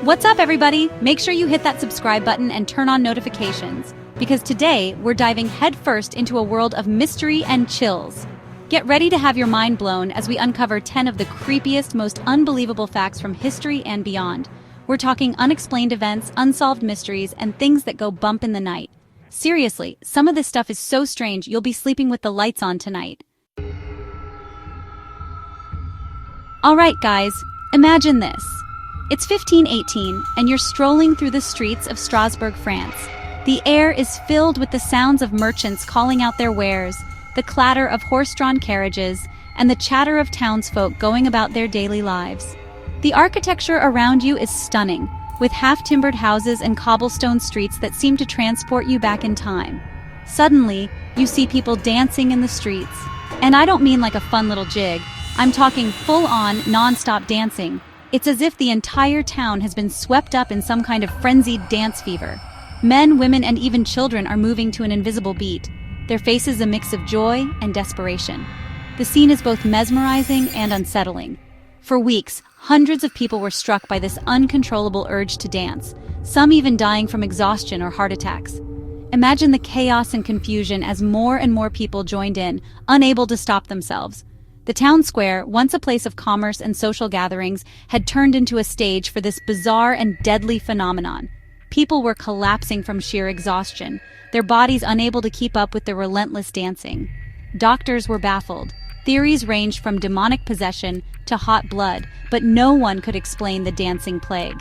What's up, everybody? Make sure you hit that subscribe button and turn on notifications, because today we're diving headfirst into a world of mystery and chills. Get ready to have your mind blown as we uncover 10 of the creepiest, most unbelievable facts from history and beyond. We're talking unexplained events, unsolved mysteries, and things that go bump in the night. Seriously, some of this stuff is so strange you'll be sleeping with the lights on tonight. Alright guys, imagine this. It's 1518, and you're strolling through the streets of Strasbourg, France. The air is filled with the sounds of merchants calling out their wares, the clatter of horse-drawn carriages, and the chatter of townsfolk going about their daily lives. The architecture around you is stunning, with half-timbered houses and cobblestone streets that seem to transport you back in time. Suddenly, you see people dancing in the streets. And I don't mean like a fun little jig. I'm talking full-on, non-stop dancing. It's as if the entire town has been swept up in some kind of frenzied dance fever. Men, women, and even children are moving to an invisible beat, their faces a mix of joy and desperation. The scene is both mesmerizing and unsettling. For weeks, hundreds of people were struck by this uncontrollable urge to dance, some even dying from exhaustion or heart attacks. Imagine the chaos and confusion as more and more people joined in, unable to stop themselves. The town square, once a place of commerce and social gatherings, had turned into a stage for this bizarre and deadly phenomenon. People were collapsing from sheer exhaustion, their bodies unable to keep up with the relentless dancing. Doctors were baffled. Theories ranged from demonic possession to hot blood, but no one could explain the dancing plague.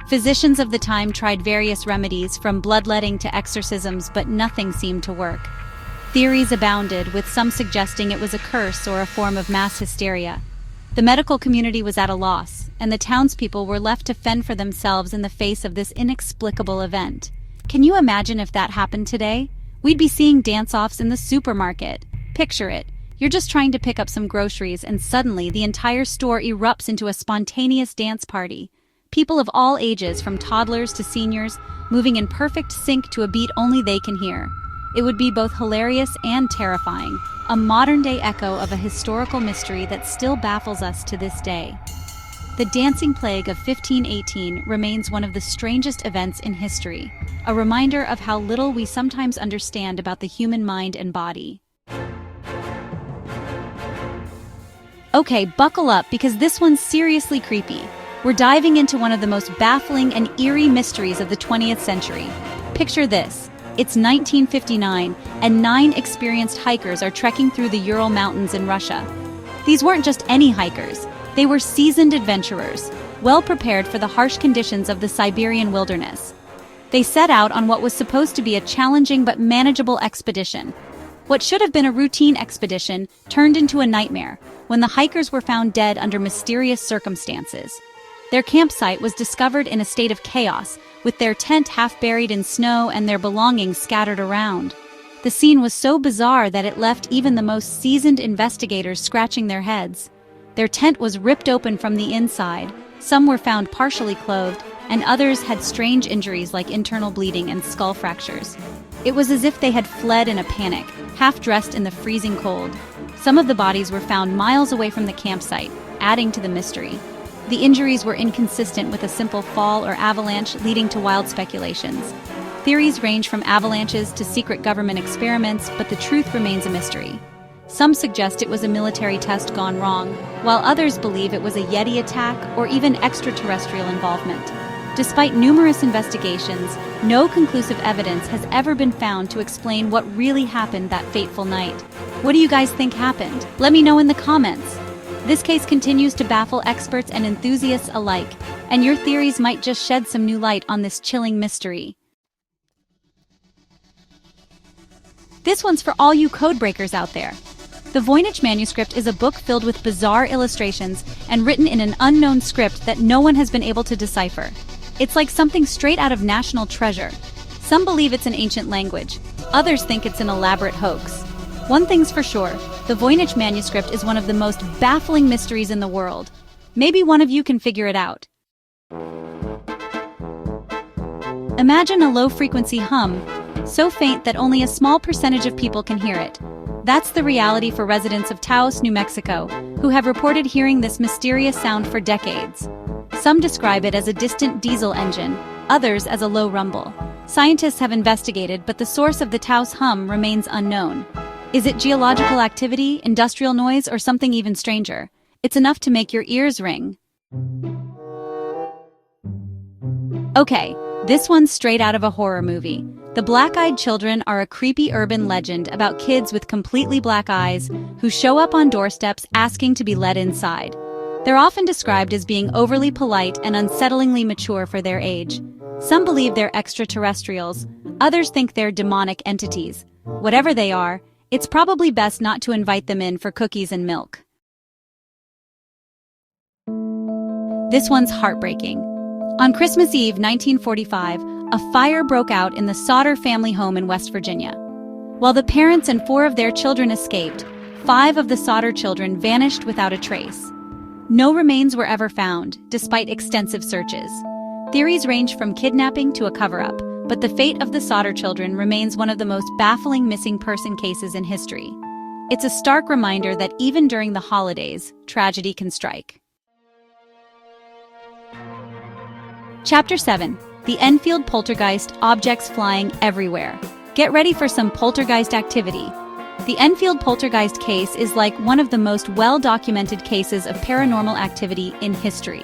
Physicians of the time tried various remedies, from bloodletting to exorcisms, but nothing seemed to work. Theories abounded, with some suggesting it was a curse or a form of mass hysteria. The medical community was at a loss, and the townspeople were left to fend for themselves in the face of this inexplicable event. Can you imagine if that happened today? We'd be seeing dance-offs in the supermarket. Picture it. You're just trying to pick up some groceries, and suddenly the entire store erupts into a spontaneous dance party. People of all ages, from toddlers to seniors, moving in perfect sync to a beat only they can hear. It would be both hilarious and terrifying, a modern-day echo of a historical mystery that still baffles us to this day. The dancing plague of 1518 remains one of the strangest events in history, a reminder of how little we sometimes understand about the human mind and body. Okay, buckle up, because this one's seriously creepy. We're diving into one of the most baffling and eerie mysteries of the 20th century. Picture this. It's 1959, and 9 experienced hikers are trekking through the Ural Mountains in Russia. These weren't just any hikers. They were seasoned adventurers, well prepared for the harsh conditions of the Siberian wilderness. They set out on what was supposed to be a challenging but manageable expedition. What should have been a routine expedition turned into a nightmare when the hikers were found dead under mysterious circumstances. Their campsite was discovered in a state of chaos, with their tent half buried in snow and their belongings scattered around. The scene was so bizarre that it left even the most seasoned investigators scratching their heads. Their tent was ripped open from the inside, some were found partially clothed, and others had strange injuries like internal bleeding and skull fractures. It was as if they had fled in a panic, half dressed in the freezing cold. Some of the bodies were found miles away from the campsite, adding to the mystery. The injuries were inconsistent with a simple fall or avalanche, leading to wild speculations. Theories range from avalanches to secret government experiments, but the truth remains a mystery. Some suggest it was a military test gone wrong, while others believe it was a Yeti attack or even extraterrestrial involvement. Despite numerous investigations, no conclusive evidence has ever been found to explain what really happened that fateful night. What do you guys think happened? Let me know in the comments. This case continues to baffle experts and enthusiasts alike, and your theories might just shed some new light on this chilling mystery. This one's for all you codebreakers out there. The Voynich manuscript is a book filled with bizarre illustrations and written in an unknown script that no one has been able to decipher. It's like something straight out of National Treasure. Some believe it's an ancient language, others think it's an elaborate hoax. One thing's for sure, the Voynich manuscript is one of the most baffling mysteries in the world. Maybe one of you can figure it out. Imagine a low-frequency hum, so faint that only a small percentage of people can hear it. That's the reality for residents of Taos, New Mexico, who have reported hearing this mysterious sound for decades. Some describe it as a distant diesel engine, others as a low rumble. Scientists have investigated, but the source of the Taos hum remains unknown. Is it geological activity, industrial noise, or something even stranger? It's enough to make your ears ring. Okay, this one's straight out of a horror movie. The Black-Eyed Children are a creepy urban legend about kids with completely black eyes who show up on doorsteps asking to be let inside. They're often described as being overly polite and unsettlingly mature for their age. Some believe they're extraterrestrials, others think they're demonic entities. Whatever they are, it's probably best not to invite them in for cookies and milk. This one's heartbreaking. On Christmas Eve 1945, a fire broke out in the Sauter family home in West Virginia. While the parents and 4 of their children escaped, 5 of the Sauter children vanished without a trace. No remains were ever found, despite extensive searches. Theories range from kidnapping to a cover-up, but the fate of the Sauter children remains one of the most baffling missing person cases in history. It's a stark reminder that even during the holidays, tragedy can strike. Chapter 7. The Enfield Poltergeist, Objects Flying Everywhere. Get ready for some poltergeist activity. The Enfield poltergeist case is like one of the most well-documented cases of paranormal activity in history.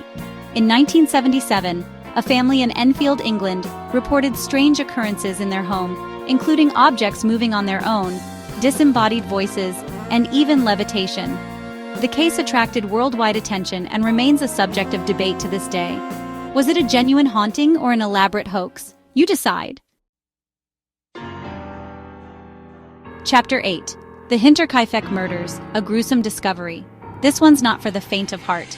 In 1977, a family in Enfield, England, reported strange occurrences in their home, including objects moving on their own, disembodied voices, and even levitation. The case attracted worldwide attention and remains a subject of debate to this day. Was it a genuine haunting or an elaborate hoax? You decide. Chapter 8. The Hinterkaifeck Murders, a Gruesome Discovery. This one's not for the faint of heart.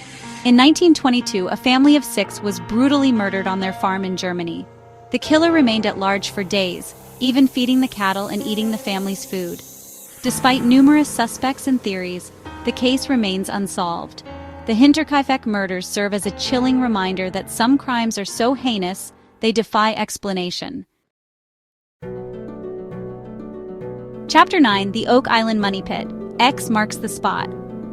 In 1922, a family of 6 was brutally murdered on their farm in Germany. The killer remained at large for days, even feeding the cattle and eating the family's food. Despite numerous suspects and theories, the case remains unsolved. The Hinterkaifeck murders serve as a chilling reminder that some crimes are so heinous, they defy explanation. Chapter 9. The Oak Island Money Pit. X marks the spot.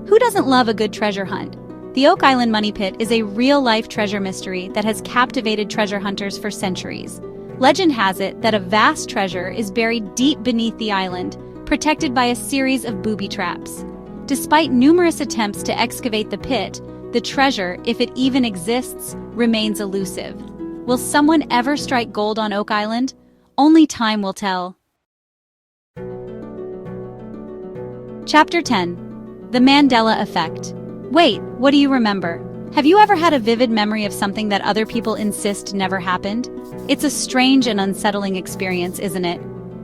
Who doesn't love a good treasure hunt? The Oak Island Money Pit is a real-life treasure mystery that has captivated treasure hunters for centuries. Legend has it that a vast treasure is buried deep beneath the island, protected by a series of booby traps. Despite numerous attempts to excavate the pit, the treasure, if it even exists, remains elusive. Will someone ever strike gold on Oak Island? Only time will tell. Chapter 10. The Mandela Effect. Wait, what do you remember? Have you ever had a vivid memory of something that other people insist never happened? It's a strange and unsettling experience, isn't it?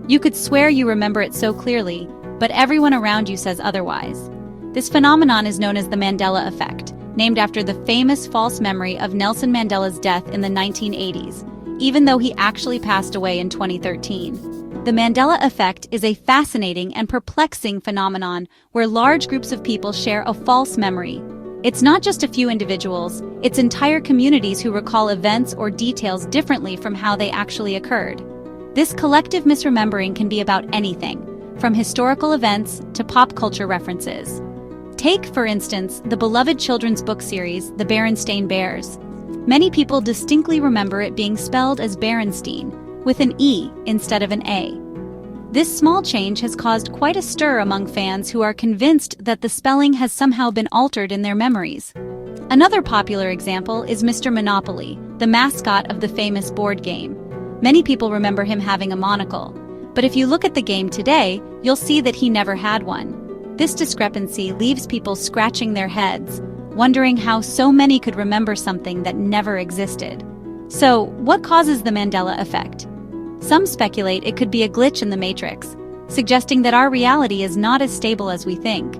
You could swear you remember it so clearly, but everyone around you says otherwise. This phenomenon is known as the Mandela Effect, named after the famous false memory of Nelson Mandela's death in the 1980s, even though he actually passed away in 2013. The Mandela Effect is a fascinating and perplexing phenomenon where large groups of people share a false memory. It's not just a few individuals, it's entire communities who recall events or details differently from how they actually occurred. This collective misremembering can be about anything, from historical events to pop culture references. Take, for instance, the beloved children's book series, The Berenstain Bears. Many people distinctly remember it being spelled as Berenstein, with an E instead of an A. This small change has caused quite a stir among fans who are convinced that the spelling has somehow been altered in their memories. Another popular example is Mr. Monopoly, the mascot of the famous board game. Many people remember him having a monocle, but if you look at the game today, you'll see that he never had one. This discrepancy leaves people scratching their heads, wondering how so many could remember something that never existed. So, what causes the Mandela Effect? Some speculate it could be a glitch in the Matrix, suggesting that our reality is not as stable as we think.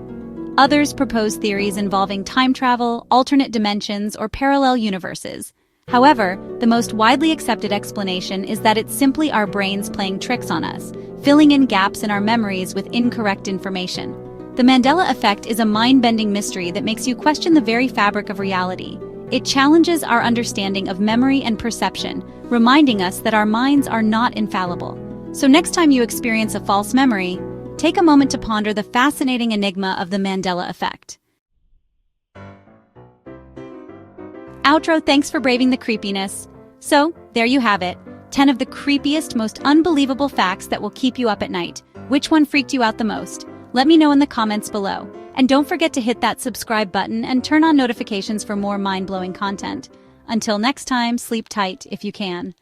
Others propose theories involving time travel, alternate dimensions, or parallel universes. However, the most widely accepted explanation is that it's simply our brains playing tricks on us, filling in gaps in our memories with incorrect information. The Mandela Effect is a mind-bending mystery that makes you question the very fabric of reality. It challenges our understanding of memory and perception, reminding us that our minds are not infallible. So next time you experience a false memory, take a moment to ponder the fascinating enigma of the Mandela Effect. Outro, thanks for braving the creepiness. So, there you have it. 10 of the creepiest, most unbelievable facts that will keep you up at night. Which one freaked you out the most? Let me know in the comments below. And don't forget to hit that subscribe button and turn on notifications for more mind-blowing content. Until next time, sleep tight if you can.